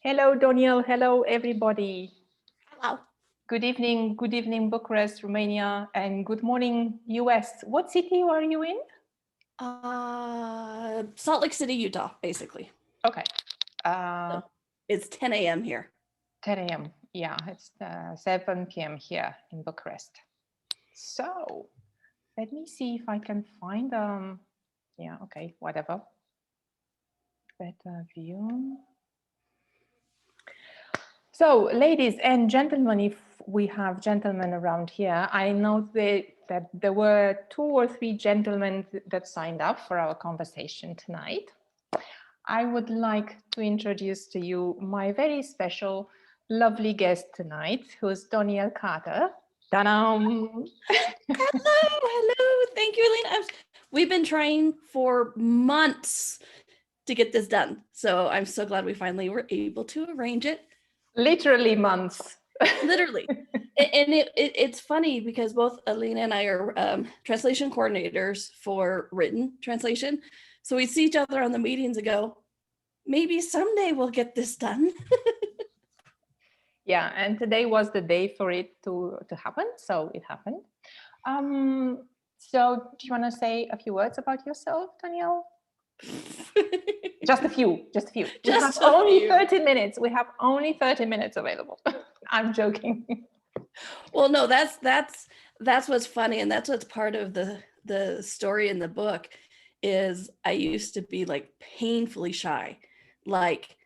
Hello, Donnielle. Hello, everybody. Hello. Good evening, Bucharest, Romania, and good morning, US. What city are you in? Salt Lake City, Utah, basically. Okay. It's 10 a.m. here. 10 a.m. Yeah, it's 7 p.m. here in Bucharest. So let me see if I can find, yeah, okay, whatever. Better view. So, ladies and gentlemen, if we have gentlemen around here, I know that there were 2 or 3 gentlemen that signed up for our conversation tonight. I would like to introduce to you my very special, lovely guest tonight, who is Donnielle Carter. Ta-da! Hello. Thank you, Elena. We've been trying for months to get this done. So I'm so glad we finally were able to arrange it. Literally months. Literally. And it's funny because both Alina and I are translation coordinators for written translation. So we see each other on the meetings and go, maybe someday we'll get this done. Yeah, and today was the day for it to happen. So it happened. So do you want to say a few words about yourself, Donnielle? Just a few. We have only 30 minutes. We have only 30 minutes available. I'm joking. Well, no, that's what's funny, and that's what's part of the story in the book is I used to be like painfully shy, like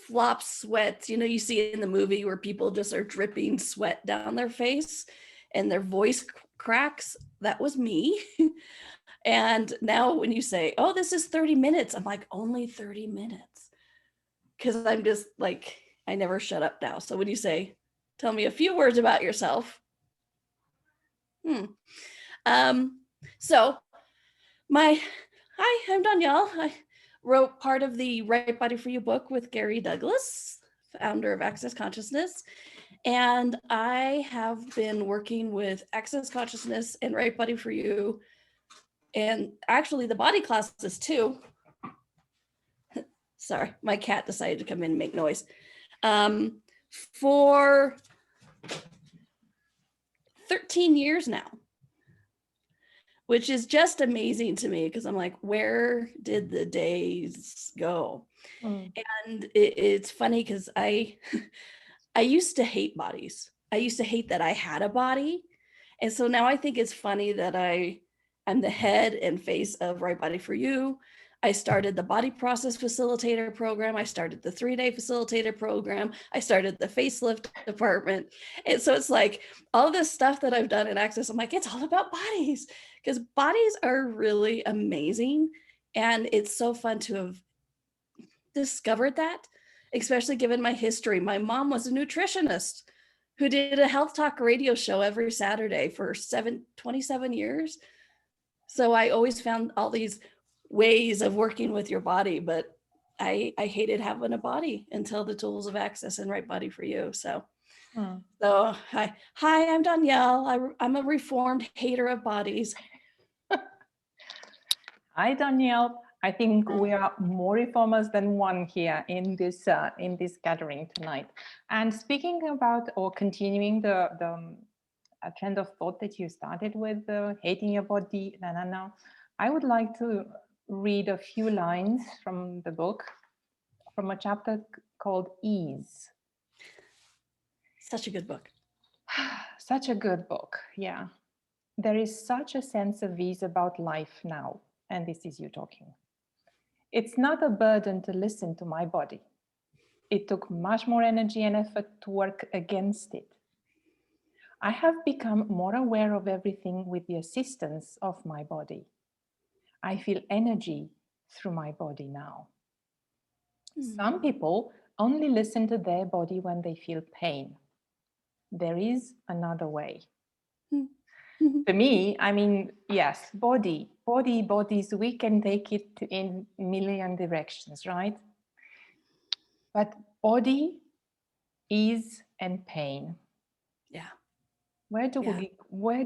flop sweats. You know, you see it in the movie where people just are dripping sweat down their face and their voice cracks. That was me. And now when you say, oh, this is 30 minutes, I'm like, only 30 minutes. Because I'm just like, I never shut up now. So when you say, tell me a few words about yourself. So hi, I'm Donnielle. I wrote part of the Right Body for You book with Gary Douglas, founder of Access Consciousness. And I have been working with Access Consciousness and Right Body for You, and actually the body classes too. Sorry, my cat decided to come in and make noise. For 13 years now, which is just amazing to me because I'm like, where did the days go? And it's funny because I used to hate bodies. I used to hate that I had a body. And so now I think it's funny that I'm the head and face of Right Body for You. I started the body process facilitator program. I started the 3-day facilitator program. I started the facelift department. And so it's like all this stuff that I've done in Access, I'm like, it's all about bodies because bodies are really amazing. And it's so fun to have discovered that, especially given my history. My mom was a nutritionist who did a health talk radio show every Saturday for 27 years. So I always found all these ways of working with your body, but I hated having a body until the tools of Access and Right Body for You. So hi, I'm Donnielle. I'm a reformed hater of bodies. Hi, Donnielle. I think we are more reformers than one here in this gathering tonight. And speaking about or continuing the trend of thought that you started with, hating your body, I would like to read a few lines from the book, from a chapter called Ease. Such a good book. Such a good book, yeah. There is such a sense of ease about life now, and this is you talking. It's not a burden to listen to my body. It took much more energy and effort to work against it. I have become more aware of everything with the assistance of my body. I feel energy through my body now. Some people only listen to their body when they feel pain. There is another way. For me, I mean, yes, bodies, we can take it in a million directions, right? But body, ease, and pain. Yeah. Where do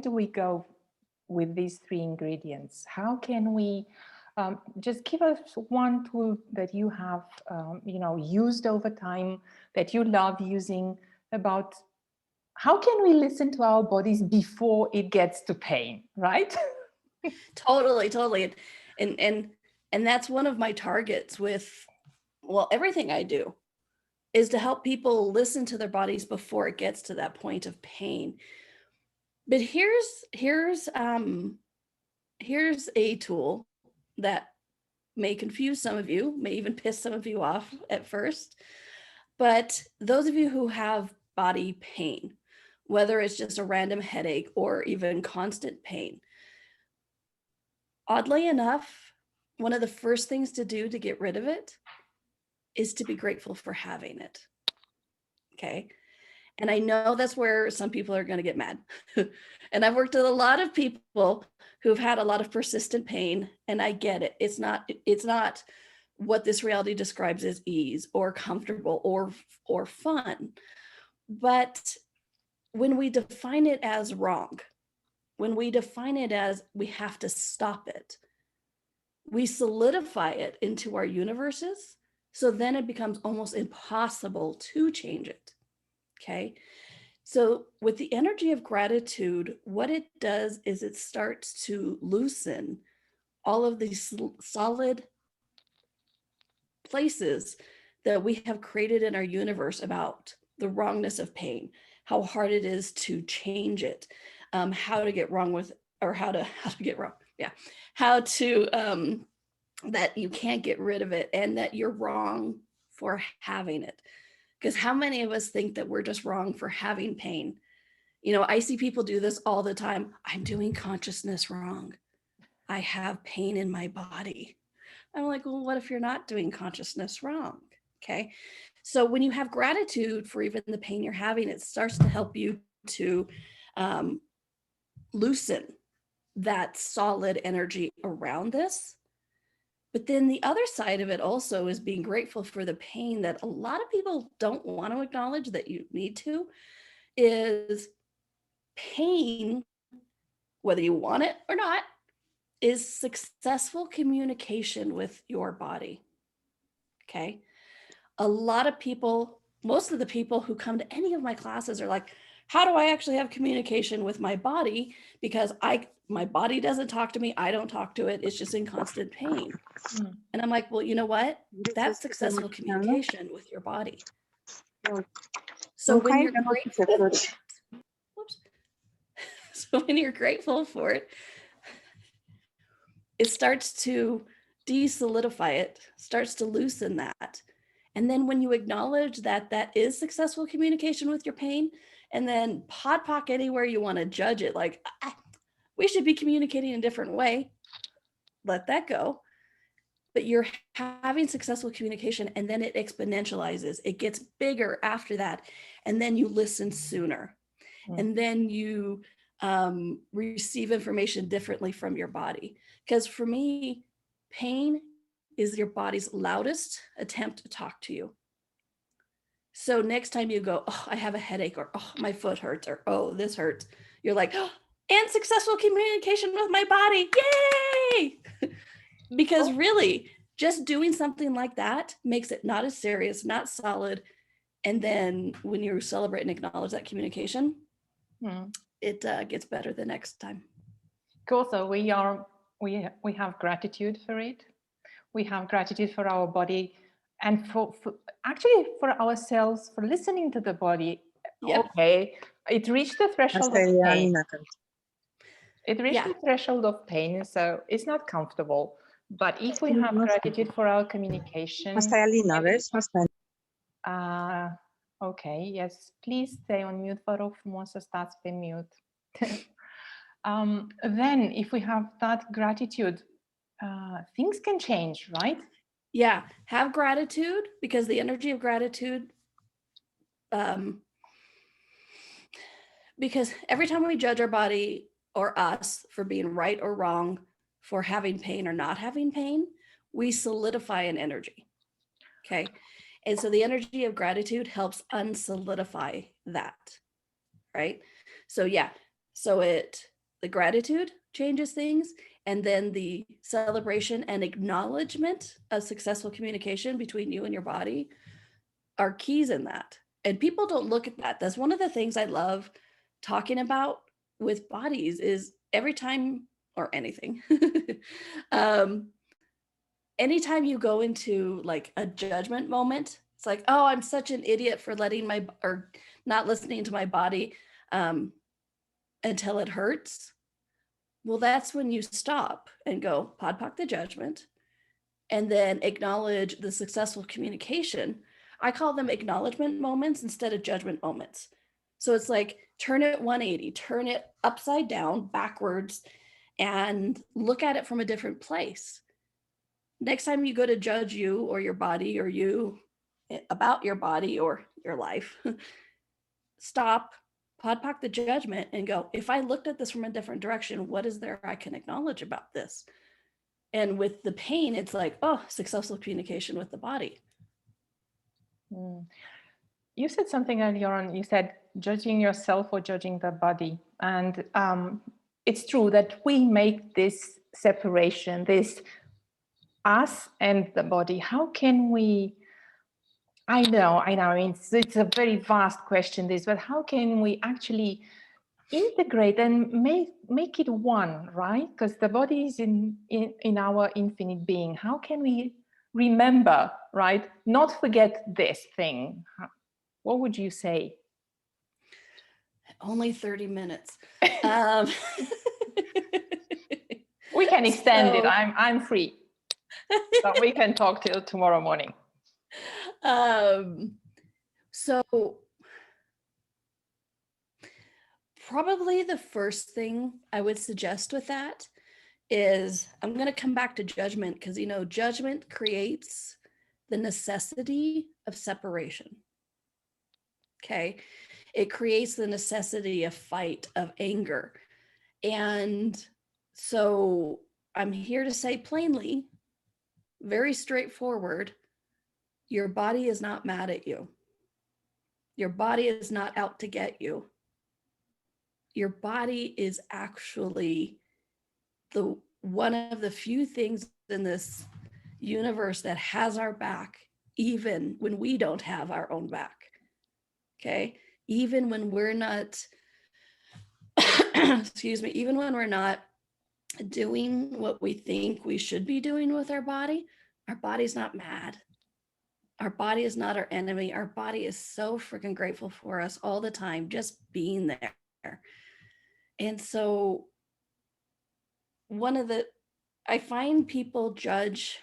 we go with these 3 ingredients? How can we Just give us one tool that you have, used over time, that you love using, about how can we listen to our bodies before it gets to pain, right? Totally. And that's one of my targets with, well, everything I do is to help people listen to their bodies before it gets to that point of pain. But here's a tool that may confuse some of you, may even piss some of you off at first. But those of you who have body pain, whether it's just a random headache or even constant pain, oddly enough, one of the first things to do to get rid of it is to be grateful for having it. Okay. And I know that's where some people are going to get mad. And I've worked with a lot of people who've had a lot of persistent pain, and I get it. It's not what this reality describes as ease or comfortable or fun. But when we define it as wrong, when we define it as we have to stop it, we solidify it into our universes. So then it becomes almost impossible to change it. Okay. So with the energy of gratitude, what it does is it starts to loosen all of these solid places that we have created in our universe about the wrongness of pain, how hard it is to change it, how to get wrong with, or how to get wrong. Yeah. How to, that you can't get rid of it and that you're wrong for having it. Because how many of us think that we're just wrong for having pain? You know, I see people do this all the time. I'm doing consciousness wrong. I have pain in my body. I'm like, well, what if you're not doing consciousness wrong? Okay. So when you have gratitude for even the pain you're having, it starts to help you to loosen that solid energy around this. But then the other side of it also is being grateful for the pain that a lot of people don't want to acknowledge that you need to, is pain, whether you want it or not, is successful communication with your body. Okay. A lot of people, most of the people who come to any of my classes are like, how do I actually have communication with my body? Because my body doesn't talk to me. I don't talk to it. It's just in constant pain. And I'm like, well, you know what? That's successful communication with your body. So when you're grateful for it, so when you're grateful for it, it starts to de-solidify it, starts to loosen that. And then when you acknowledge that that is successful communication with your pain, and then podpoc anywhere you want to judge it, like we should be communicating in a different way, let that go. But you're having successful communication, and then it exponentializes. It gets bigger after that. And then you listen sooner. And then you receive information differently from your body. Because for me, pain is your body's loudest attempt to talk to you. So next time you go, oh, I have a headache, or oh, my foot hurts, or oh, this hurts, you're like, oh, and successful communication with my body. Yay! Because really, just doing something like that makes it not as serious, not solid. And then when you celebrate and acknowledge that communication, it gets better the next time. Cool. So we have gratitude for it. We have gratitude for our body, and for actually for ourselves, for listening to the body. Yep. Okay, it reached the threshold of pain. It reached the threshold of pain, so it's not comfortable. But if we have gratitude for our communication, okay, yes, please stay on mute, vă rog frumos să stați pe mute. Then if we have that gratitude, things can change, right? Yeah, have gratitude, because the energy of gratitude, because every time we judge our body or us for being right or wrong, for having pain or not having pain, we solidify an energy. Okay. And so the energy of gratitude helps unsolidify that. Right. So yeah. So it the gratitude changes things, and then the celebration and acknowledgement of successful communication between you and your body are keys in that. And people don't look at that. That's one of the things I love talking about with bodies is every time, or anything, anytime you go into like a judgment moment, it's like, oh, I'm such an idiot for or not listening to my body until it hurts. Well, that's when you stop and go, podpoc the judgment, and then acknowledge the successful communication. I call them acknowledgement moments instead of judgment moments. So it's like, turn it 180, turn it upside down, backwards, and look at it from a different place. Next time you go to judge you or your body or you about your body or your life, stop, podpoc the judgment and go, if I looked at this from a different direction, what is there I can acknowledge about this? And with the pain, it's like, oh, successful communication with the body. You said something earlier on, you said judging yourself or judging the body. And it's true that we make this separation, this us and the body. How can we, I know, I mean, it's a very vast question, this, but how can we actually integrate and make it one, right? Because the body is in our infinite being. How can we remember, right? Not forget this thing. What would you say? Only 30 minutes. We can extend it. I'm free. So we can talk till tomorrow morning. So probably the first thing I would suggest with that is, I'm going to come back to judgment because, judgment creates the necessity of separation. Okay. It creates the necessity of fight, of anger. And so I'm here to say plainly, very straightforward, your body is not mad at you. Your body is not out to get you. Your body is actually one of the few things in this universe that has our back, even when we don't have our own back. Okay. Even when we're not, excuse me, even when we're not doing what we think we should be doing with our body's not mad. Our body is not our enemy. Our body is so freaking grateful for us all the time, just being there. And so I find people judge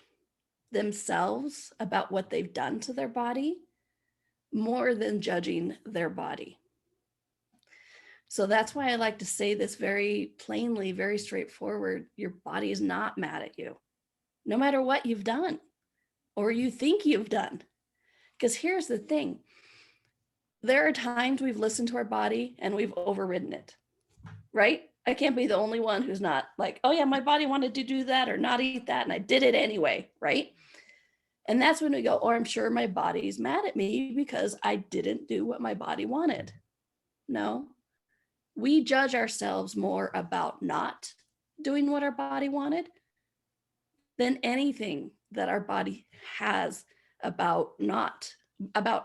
themselves about what they've done to their body more than judging their body. So that's why I like to say this very plainly, very straightforward. Your body is not mad at you, no matter what you've done or you think you've done. Because here's the thing. There are times we've listened to our body and we've overridden it, right? I can't be the only one who's not like, oh yeah, my body wanted to do that or not eat that, and I did it anyway, right? And that's when we go, oh, I'm sure my body's mad at me because I didn't do what my body wanted. No, we judge ourselves more about not doing what our body wanted than anything that our body has about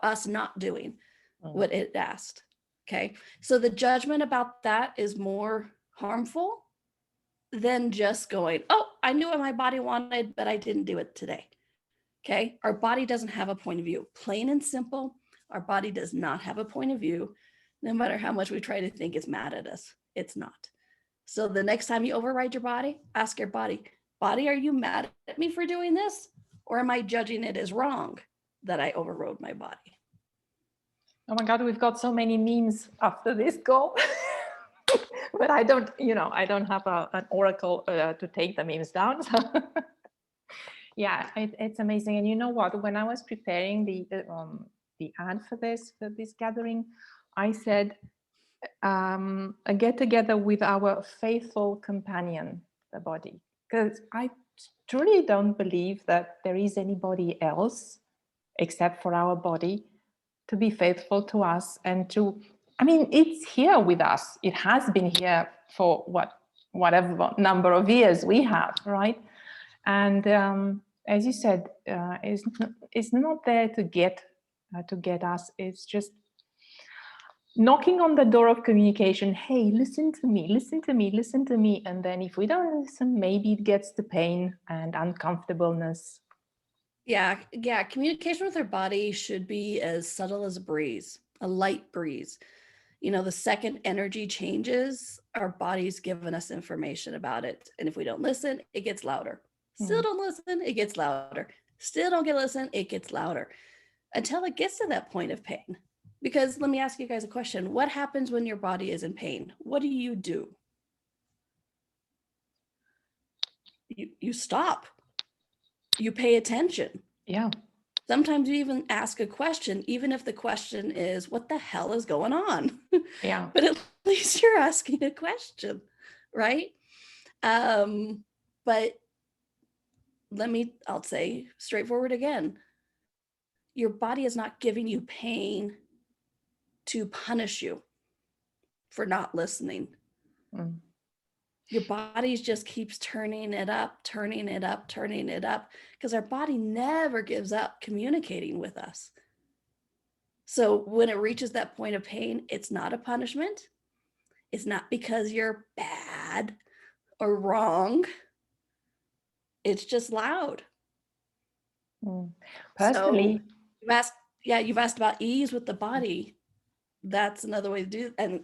us not doing what it asked. Okay. So the judgment about that is more harmful than just going, oh, I knew what my body wanted, but I didn't do it today. Okay. Our body doesn't have a point of view. Plain and simple. Our body does not have a point of view. No matter how much we try to think it's mad at us, it's not. So the next time you override your body, ask your body, are you mad at me for doing this? Or am I judging it as wrong that I overrode my body? Oh my God, we've got so many memes after this call. But I don't have an oracle to take the memes down. So yeah, it's amazing. And you know what? When I was preparing the ad for this gathering, I said a get together with our faithful companion, the body, because I truly don't believe that there is anybody else except for our body to be faithful to us and to, I mean, it's here with us. It has been here for what, whatever number of years we have, right? And as you said, it's not there to get us. It's just knocking on the door of communication. Hey, listen to me, listen to me, listen to me. And then if we don't listen, maybe it gets to pain and uncomfortableness. Yeah. Communication with our body should be as subtle as a breeze, a light breeze. You know, the second energy changes, our body's given us information about it. And if we don't listen, it gets louder. Still don't listen, it gets louder. Still don't get listen, it gets louder until it gets to that point of pain. Because let me ask you guys a question. What happens when your body is in pain? What do? You stop. You pay attention. Yeah. Sometimes you even ask a question, even if the question is, what the hell is going on? Yeah. But at least you're asking a question, right? But I'll say straightforward again. Your body is not giving you pain to punish you for not listening. Your body just keeps turning it up, because our body never gives up communicating with us. So when it reaches that point of pain, it's not a punishment. It's not because you're bad or wrong. It's just loud. Personally, so you've asked about ease with the body. That's another way to do, and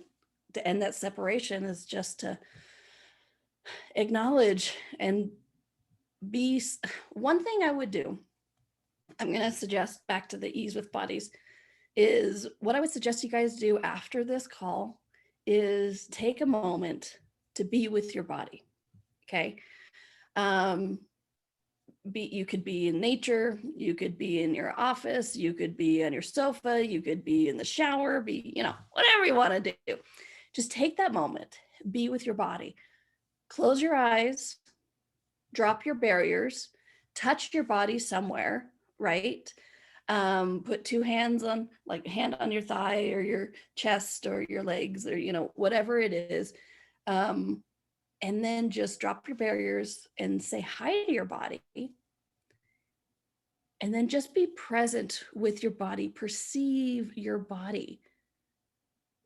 to end that separation is just to acknowledge and be. One thing I would do, I'm going to suggest, back to the ease with bodies, is what I would suggest you guys do after this call is take a moment to be with your body. Okay. You could be in nature, you could be in your office, you could be on your sofa, you could be in the shower, whatever you want to do. Just take that moment, be with your body. Close your eyes, drop your barriers, touch your body somewhere, right? Put two hands on, like a hand on your thigh or your chest or your legs or, whatever it is. And then just drop your barriers and say hi to your body. And then just be present with your body. Perceive your body.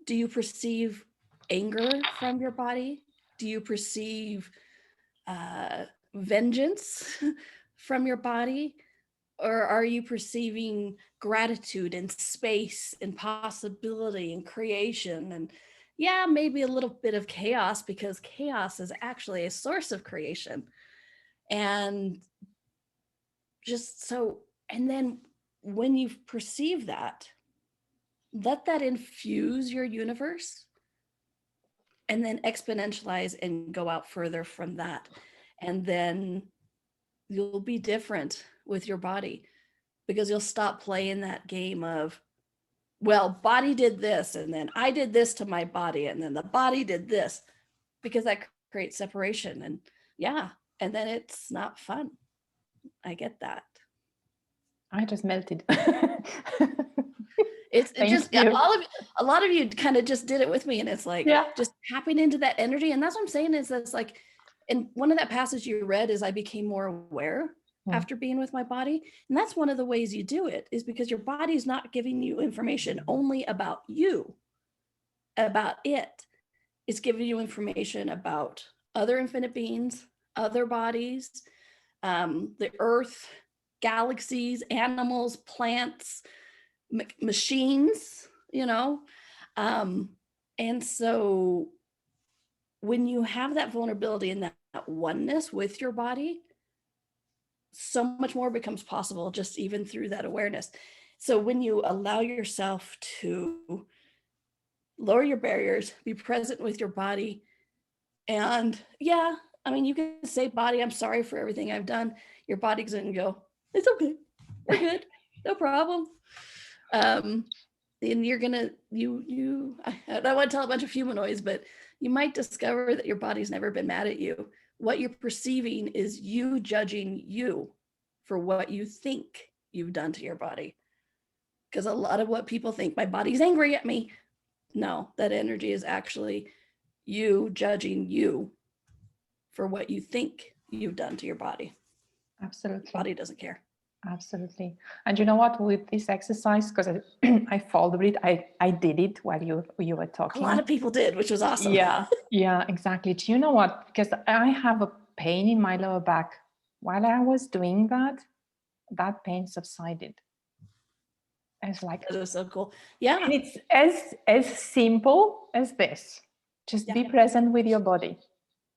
Do you perceive anger from your body? Do you perceive vengeance from your body? Or are you perceiving gratitude and space and possibility and creation? And yeah, maybe a little bit of chaos, because chaos is actually a source of creation. And and then when you perceive that, let that infuse your universe and then exponentialize and go out further from that. And then you'll be different with your body, because you'll stop playing that game of, well, body did this, and then I did this to my body, and then the body did this, because that creates separation. And then it's not fun. I get that. I just melted. It's just a lot of you kind of just did it with me, and it's like, just tapping into that energy. And that's what I'm saying, is that's like, and one of that passage you read is I became more aware after being with my body. And that's one of the ways you do it, is because your body's not giving you information only about you, about it. It's giving you information about other infinite beings, other bodies, the earth, galaxies, animals, plants, machines, and so when you have that vulnerability and that oneness with your body, so much more becomes possible, just even through that awareness. So when you allow yourself to lower your barriers, be present with your body, and you can say, body, I'm sorry for everything I've done. Your body's going to go, it's okay, we're good, no problem. And you're gonna, I don't want to tell a bunch of humanoids, but you might discover that your body's never been mad at you. What you're perceiving is you judging you for what you think you've done to your body. Because a lot of what people think, my body's angry at me. No, that energy is actually you judging you for what you think you've done to your body. Absolutely. Body doesn't care. Absolutely. And you know what, with this exercise, because I followed it, I did it while you were A talking. lot of people did, which was awesome. Yeah, exactly. Do you know what? Because I have a pain in my lower back. While I was doing that, that pain subsided. It's like, That was so cool. Yeah. and it's as simple as this. Just be present with your body.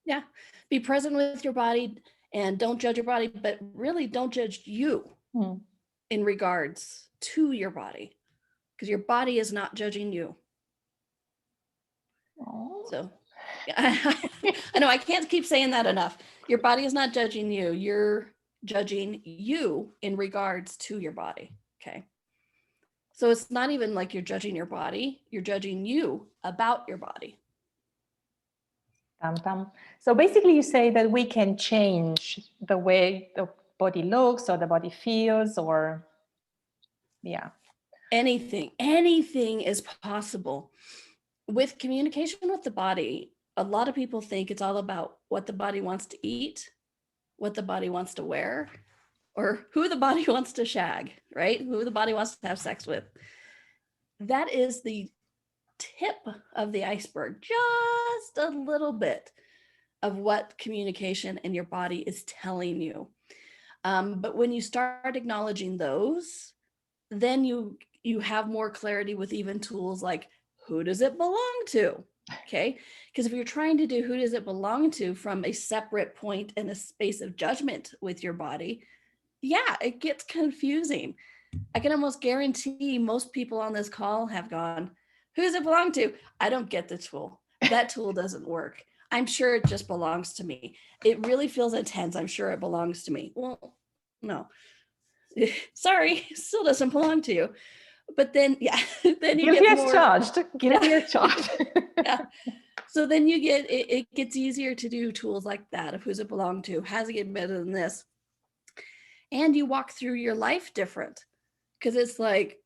Yeah. Be present with your body and don't judge your body, but really don't judge you in regards to your body, because your body is not judging you. Oh. So I know I can't keep saying that enough. Your body is not judging you. You're judging you in regards to your body. Okay. So it's not even like you're judging your body. You're judging you about your body. So basically you say that we can change the way the body looks or the body feels, or anything is possible. With communication with the body, a lot of people think it's all about what the body wants to eat, what the body wants to wear, or who the body wants to shag, right? Who the body wants to have sex with. That is the tip of the iceberg, just a little bit of what communication in your body is telling you. But when you start acknowledging those, then you have more clarity with even tools like, who does it belong to? Okay. Because if you're trying to do who does it belong to from a separate point and a space of judgment with your body, yeah, it gets confusing. I can almost guarantee most people on this call have gone, who does it belong to? I don't get the tool. That tool doesn't work. I'm sure it just belongs to me. It really feels intense. I'm sure it belongs to me. Well, no. Sorry, still doesn't belong to you. But then, then you get more charged. Guilty as charged. So then you get it gets easier to do tools like that of who's it belong to, has it get better than this, and you walk through your life different, because it's like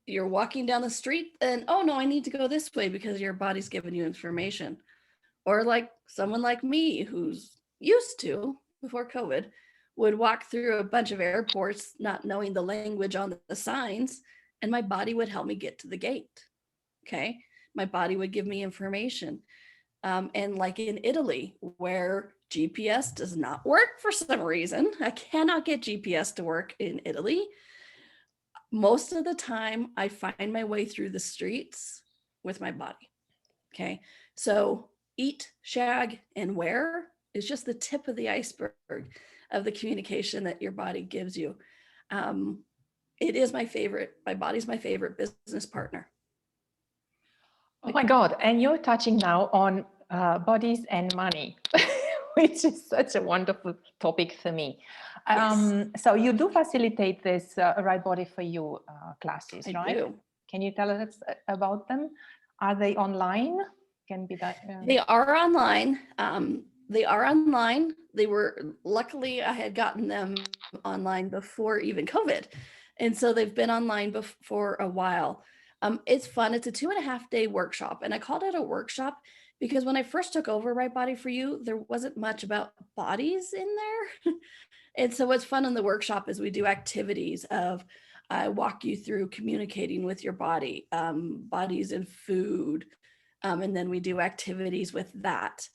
you're walking down the street and, oh no, I need to go this way because your body's giving you information. Or like someone like me who's used to, before COVID, would walk through a bunch of airports not knowing the language on the signs, and my body would help me get to the gate. Okay. My body would give me information. And like in Italy, where GPS does not work for some reason, I cannot get GPS to work in Italy. Most of the time, I find my way through the streets with my body. Okay. So eat, shag, and wear is just the tip of the iceberg of the communication that your body gives you. It is my body's my favorite business partner. Oh my God. And you're touching now on bodies and money, which is such a wonderful topic for me. Yes. So you do facilitate this Right Body for You classes, right? I do. Can you tell us about them? Are they online? Can be that. They are online. They were, luckily I had gotten them online before even COVID. And so they've been online for a while. It's fun. It's a 2.5-day workshop. And I called it a workshop because when I first took over Right Body for You, there wasn't much about bodies in there. And so what's fun in the workshop is we do activities of, I walk you through communicating with your body, bodies and food. And then we do activities with that.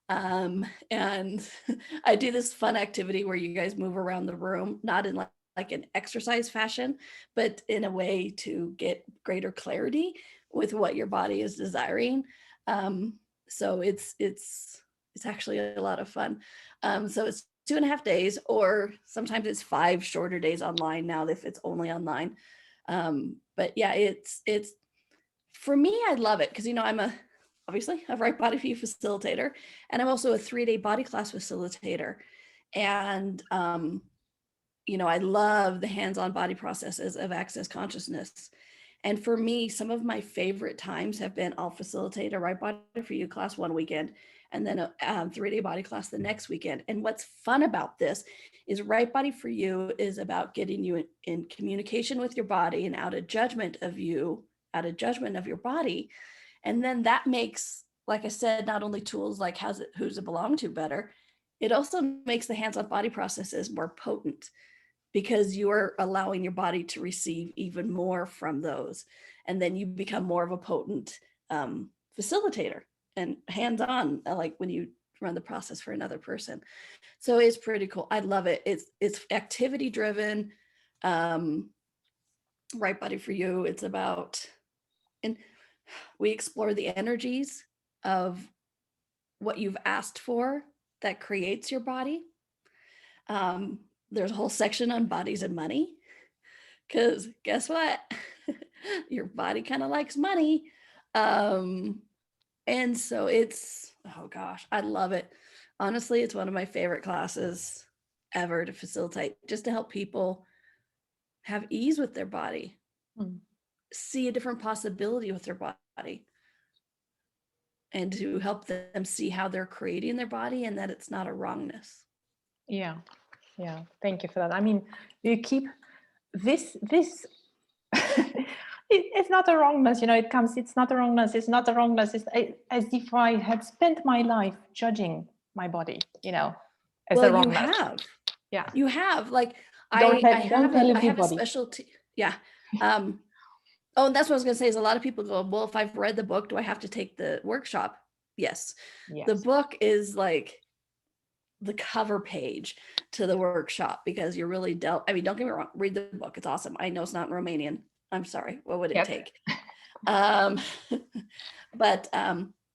And I do this fun activity where you guys move around the room, not in like an exercise fashion, but in a way to get greater clarity with what your body is desiring. So it's actually a lot of fun. So it's 2.5 days, or sometimes it's 5 shorter days online now if it's only online. But yeah, it's for me, I love it because, I'm obviously a Right Body for You facilitator, and I'm also a 3-day body class facilitator. And, I love the hands-on body processes of Access Consciousness. And for me, some of my favorite times have been, I'll facilitate a Right Body for You class one weekend, and then a 3-day body class the next weekend. And what's fun about this is Right Body for You is about getting you in communication with your body and out of judgment of your body. And then that makes, like I said, not only tools like who's it belong to better, It also makes the hands-on body processes more potent because you're allowing your body to receive even more from those. And then you become more of a potent facilitator and hands-on, like when you run the process for another person. So it's pretty cool. I love it. It's activity driven. Right Body for You. It's about, and we explore the energies of what you've asked for that creates your body. There's a whole section on bodies and money, because guess what? Your body kind of likes money. And so it's, oh gosh, I love it. Honestly, it's one of my favorite classes ever to facilitate, just to help people have ease with their body, see a different possibility with their body, and to help them see how they're creating their body and that it's not a wrongness. Yeah. Thank you for that. I mean, you keep this it's not a wrongness, it comes, it's not a wrongness, it's not a wrongness. It's as if I had spent my life judging my body, as a wrongness. You have. Yeah. You have, like, I have a specialty. Yeah. Oh, and that's what I was going to say, is a lot of people go, well, if I've read the book, do I have to take the workshop? Yes. The book is like the cover page to the workshop, because you're really don't get me wrong, read the book. It's awesome. I know it's not in Romanian. I'm sorry. What would it take? But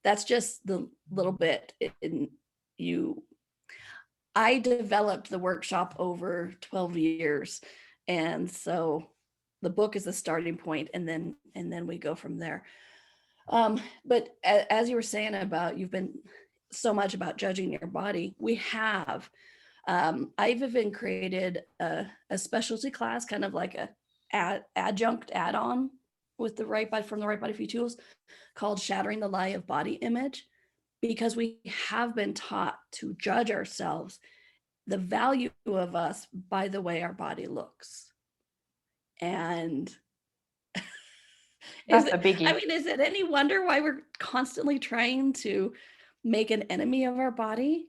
that's just the little bit I developed the workshop over 12 years. And so the book is the starting point, and then we go from there. But as you were saying about, you've been so much about judging your body. We have, I've even created a specialty class, kind of like a adjunct add-on with the from the Right Body for You tools, called Shattering the Lie of Body Image, because we have been taught to judge ourselves, the value of us, by the way our body looks. And that's a biggie. I mean, is it any wonder why we're constantly trying to make an enemy of our body,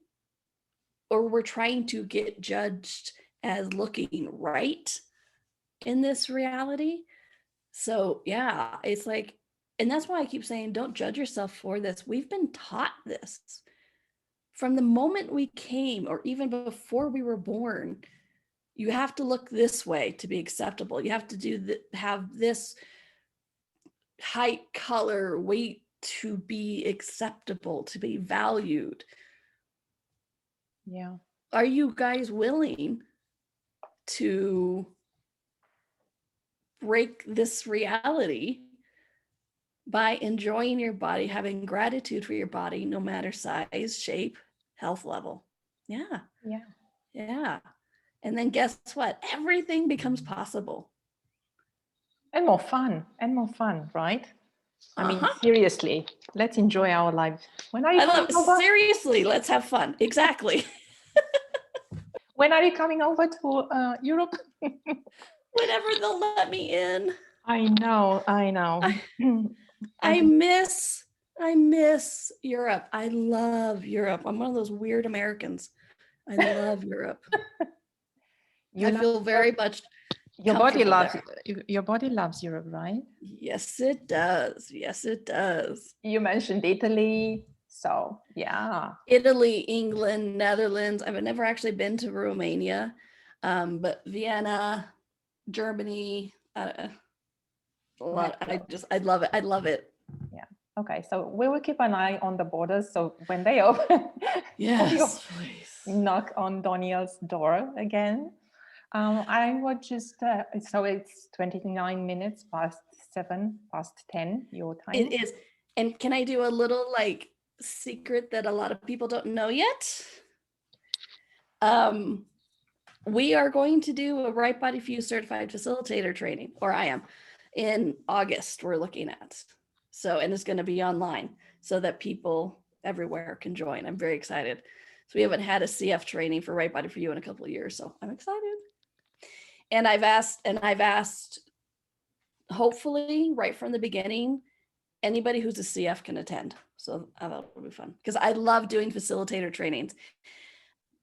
or we're trying to get judged as looking right in this reality? So yeah, it's like, and that's why I keep saying, don't judge yourself for this. We've been taught this from the moment we came, or even before we were born. You have to look this way to be acceptable. You have to have this height, color, weight to be acceptable, to be valued. Yeah. Are you guys willing to break this reality by enjoying your body, having gratitude for your body, no matter size, shape, health level? Yeah. And then guess what? Everything becomes possible. And more fun, right? I mean, seriously, let's enjoy our lives. When are you coming over? Seriously, let's have fun. Exactly. When are you coming over to Europe? Whenever they'll let me in. I know. I miss Europe. I love Europe. I'm one of those weird Americans. I love Europe. I feel very much. Your body loves Europe, right? Yes, it does. Yes, it does. You mentioned Italy. So yeah. Italy, England, Netherlands. I've never actually been to Romania, but Vienna, Germany, a lot. I love it. I love it. Yeah. Okay. So we will keep an eye on the borders. So when they open, yes, please knock on Donnielle's door again. I would just, so it's 29 minutes past 10 your time. It is. And can I do a little like secret that a lot of people don't know yet? We are going to do a Right Body for You certified facilitator training, or I am, in August, we're looking at. So, and it's going to be online so that people everywhere can join. I'm very excited. So we haven't had a CF training for Right Body for You in a couple of years. So I'm excited. And I've asked, hopefully right from the beginning, anybody who's a CF can attend. So that'll be fun, because I love doing facilitator trainings.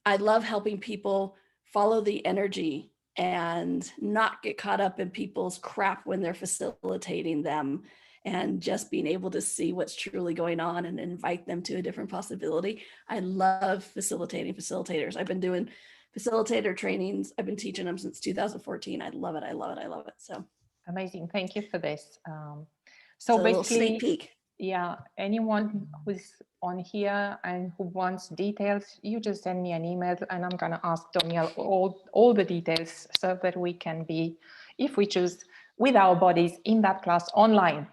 I love helping people follow the energy and not get caught up in people's crap when they're facilitating them, and just being able to see what's truly going on and invite them to a different possibility. I love facilitating facilitators. I've been doing facilitator trainings. I've been teaching them since 2014. I love it. I love it. I love it. So amazing. Thank you for this. so So a little sneak basically, peek. yeah, anyone who's on here and who wants details, you just send me an email and I'm going to ask Donnielle all the details so that we can be, if we choose, with our bodies in that class online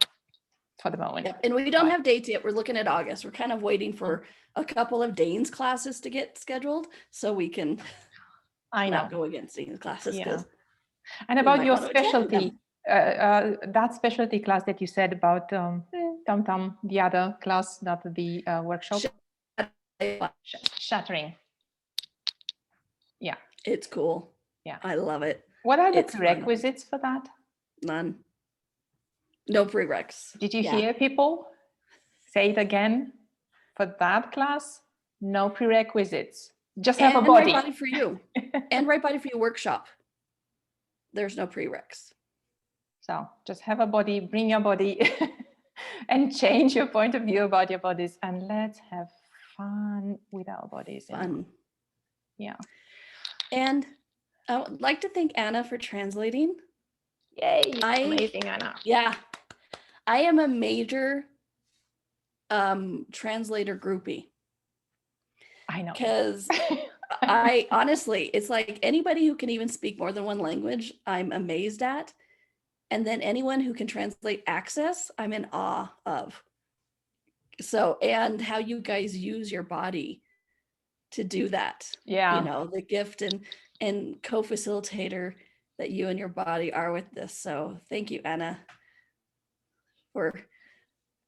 for the moment. Yep. And we don't have dates yet. We're looking at August. We're kind of waiting for a couple of Dane's classes to get scheduled so we can not go against Dane's classes. Yeah. And about your specialty, that specialty class that you said about the other class, not the workshop. Shattering. Yeah. It's cool. Yeah. I love it. What are the prerequisites for that? None. No prereqs. Did you hear people? Say it again. For that class, no prerequisites. Just have a body. Right body for you. And right body for you workshop. There's no prereqs. So just have a body, bring your body and change your point of view about your bodies, and let's have fun with our bodies. Fun. Yeah. And I would like to thank Anna for translating. Yay. Amazing, Anna. Yeah. I am a major translator groupie. I know. Because I honestly, it's like anybody who can even speak more than one language, I'm amazed at. And then anyone who can translate access, I'm in awe of. So, and how you guys use your body to do that. Yeah. You know, the gift and co-facilitator that you and your body are with this. So thank you, Anna, for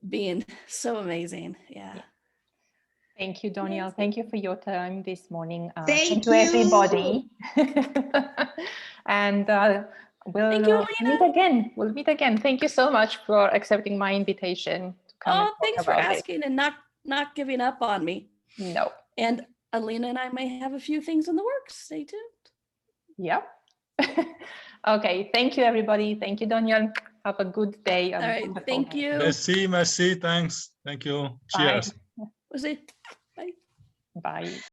being so amazing. Yeah. Thank you, Donnielle. Thank you for your time this morning. Thank you, everybody. And we'll meet again. We'll meet again. Thank you so much for accepting my invitation to come. Thanks for asking and not giving up on me. No. And Alina and I may have a few things in the works. Stay tuned. Yep. Okay. Thank you, everybody. Thank you, Donnielle. Have a good day. All right. Thank you. Merci. Thanks. Thank you. Cheers. Bye. Bye.